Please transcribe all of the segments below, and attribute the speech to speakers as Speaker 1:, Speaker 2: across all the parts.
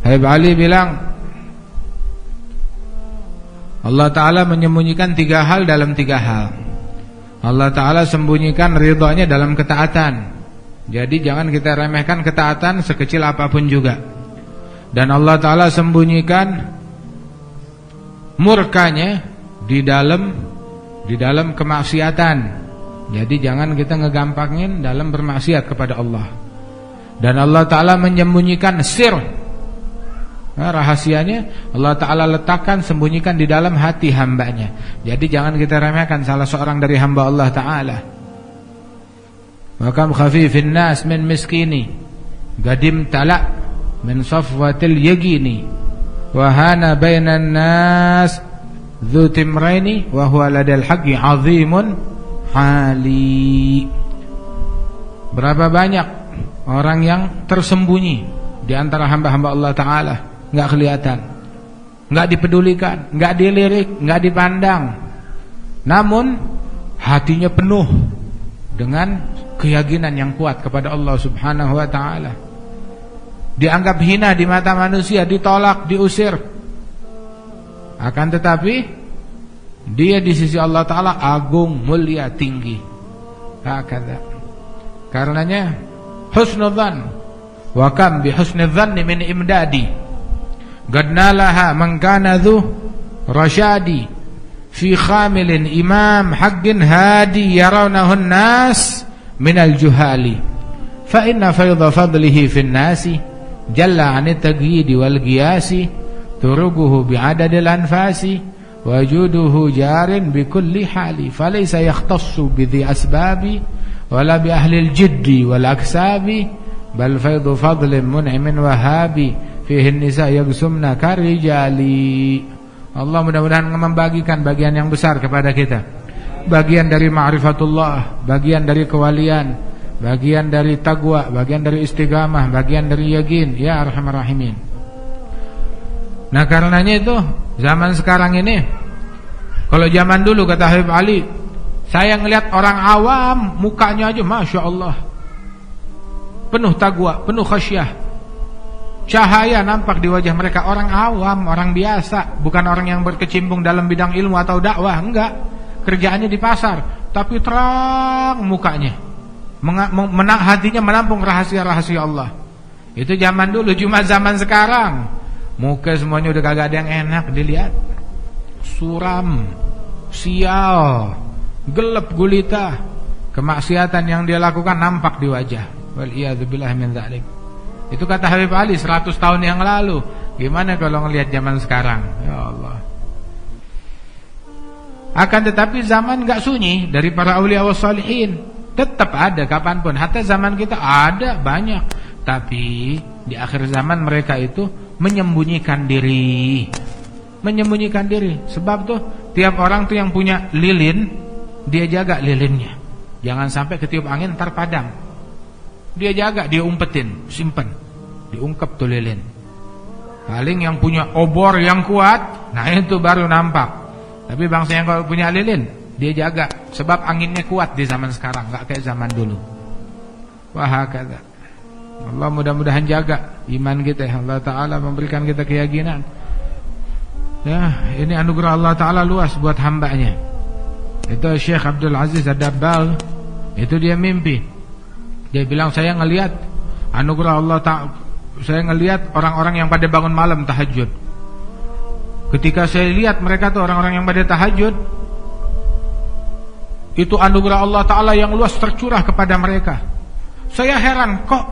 Speaker 1: Habib Ali bilang Allah Ta'ala menyembunyikan 3 hal dalam 3 hal. Allah Ta'ala sembunyikan ridhonya dalam ketaatan. Jadi jangan kita remehkan ketaatan sekecil apapun juga. Dan Allah Ta'ala sembunyikan murkanya di dalam kemaksiatan. Jadi jangan kita ngegampangin dalam bermaksiat kepada Allah. Dan Allah Ta'ala menyembunyikan rahasianya Allah Ta'ala letakkan, sembunyikan di dalam hati hambanya. Jadi jangan kita remehkan salah seorang dari hamba Allah Ta'ala. Wa kam khafifin nas min miskini gadim tala min safwatil yagini wa hana bainan nas dzu timraini wa huwa ladal haqqi azimun hali. Berapa banyak orang yang tersembunyi di antara hamba-hamba Allah Ta'ala, enggak kelihatan, enggak dipedulikan, enggak dilirik, enggak dipandang, namun hatinya penuh dengan keyakinan yang kuat kepada Allah Subhanahu wa Ta'ala. Dianggap hina di mata manusia, ditolak, diusir, akan tetapi dia di sisi Allah Ta'ala agung, mulia, tinggi. Hakadha. Karenanya husnudzan wa kam bi husnidzanni min imdadi gadnalaha man kana dhu rasyadi fi khamilin imam haqqin hadi yarawnahu an-nas min al-juhali fa inna faydha fadlihi fi an-nasi jalla 'an at-taqyid wal qiyasi turuguhu bi 'adadil anfasi wajuduhu jarin bi kulli hali falaysa yakhtassu bi dhi asbabi wala bi ahli al-jiddi wal aksabi bal faydhu fadlin mun'imin wahabi fihi an-nisa yagsumna karijali. Allah mudah-mudahan membagikan bagian yang besar kepada kita, bagian dari ma'rifatullah, bagian dari kewalian, bagian dari taqwa, bagian dari istiqamah, bagian dari yakin, ya arhamar rahimin. Nah karenanya itu zaman sekarang ini, kalau zaman dulu kata Habib Ali, saya ngelihat orang awam mukanya aja Masya Allah penuh taqwa, penuh khasyah, cahaya nampak di wajah mereka. Orang awam, orang biasa, bukan orang yang berkecimpung dalam bidang ilmu atau dakwah, enggak. Kerjaannya di pasar, tapi terang mukanya, hatinya menampung rahasia-rahasia Allah. Itu zaman dulu. Cuma zaman sekarang muka semuanya udah kagak ada yang enak dilihat, suram, sial, gelap gulita. Kemaksiatan yang dia lakukan nampak di wajah. Wal'iyadzubillah min dzalik. Itu kata Habib Ali 100 tahun yang lalu. Gimana kalau ngelihat zaman sekarang? Ya Allah. Akan tetapi zaman gak sunyi dari para aulia wassalihin. Tetap ada kapanpun. Hatta zaman kita ada banyak. Tapi di akhir zaman mereka itu menyembunyikan diri. Menyembunyikan diri. Sebab tuh tiap orang tuh yang punya lilin, dia jaga lilinnya. Jangan sampai ketiup angin ntar padam. Dia jaga, dia umpetin, simpen, diungkep tuh lilin. Paling yang punya obor yang kuat, nah itu baru nampak. Tapi bangsa yang kalau punya lilin, dia jaga. Sebab anginnya kuat di zaman sekarang, gak kayak zaman dulu. Wahakadha. Allah mudah-mudahan jaga iman kita. Allah Ta'ala memberikan kita keyakinan. Ya, ini anugerah Allah Ta'ala luas buat hambanya. Itu Syekh Abdul Aziz Ad-Dabbagh, itu dia mimpi. Dia bilang, saya ngelihat anugerah Allah Ta'ala, saya ngelihat orang-orang yang pada bangun malam tahajud. Ketika saya lihat mereka tuh orang-orang yang pada tahajud, itu anugerah Allah Ta'ala yang luas tercurah kepada mereka. Saya heran, kok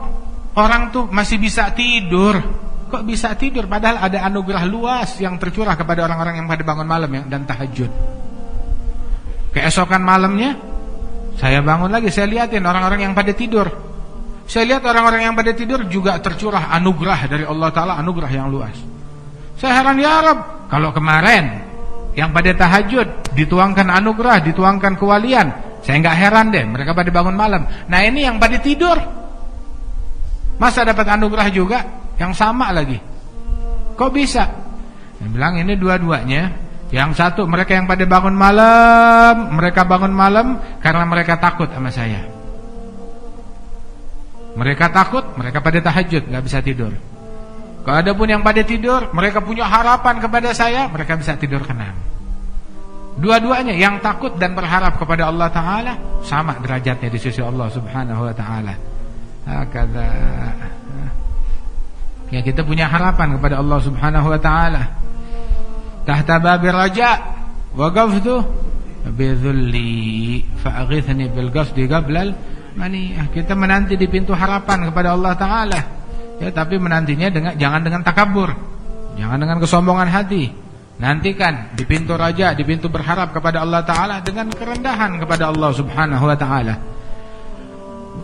Speaker 1: orang tuh masih bisa tidur? Kok bisa tidur? Padahal ada anugerah luas yang tercurah kepada orang-orang yang pada bangun malam dan tahajud. Keesokan malamnya saya bangun lagi, saya lihatin orang-orang yang pada tidur. Saya lihat orang-orang yang pada tidur juga tercurah anugerah dari Allah Ta'ala, anugerah yang luas. Saya heran, ya Rabb, kalau kemarin yang pada tahajud dituangkan anugerah, dituangkan kewalian, saya nggak heran deh, mereka pada bangun malam. Nah ini yang pada tidur, masa dapat anugerah juga yang sama lagi? Kok bisa? Saya bilang ini dua-duanya. Yang satu, mereka yang pada bangun malam, mereka bangun malam karena mereka takut sama saya. Mereka takut, mereka pada tahajud, gak bisa tidur. Kalau ada pun yang pada tidur, mereka punya harapan kepada saya, mereka bisa tidur tenang. Dua-duanya, yang takut dan berharap kepada Allah Ta'ala, sama derajatnya di sisi Allah Subhanahu Wa Ta'ala. Hakadha. Ya, kita punya harapan kepada Allah Subhanahu Wa Ta'ala. Tahta babir raja, waqaftu bidhulli fa'aghithni bil qasdi qablal maniyah. Kita menanti di pintu harapan kepada Allah Ta'ala. Ya, tapi menantinya jangan dengan takabur, jangan dengan kesombongan hati. Nantikan di pintu raja, di pintu berharap kepada Allah Ta'ala dengan kerendahan kepada Allah Subhanahu Wa Ta'ala.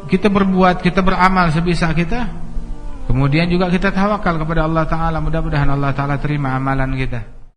Speaker 1: Kita berbuat, kita beramal sebisa kita, kemudian juga kita tawakal kepada Allah Ta'ala. Mudah-mudahan Allah Ta'ala terima amalan kita.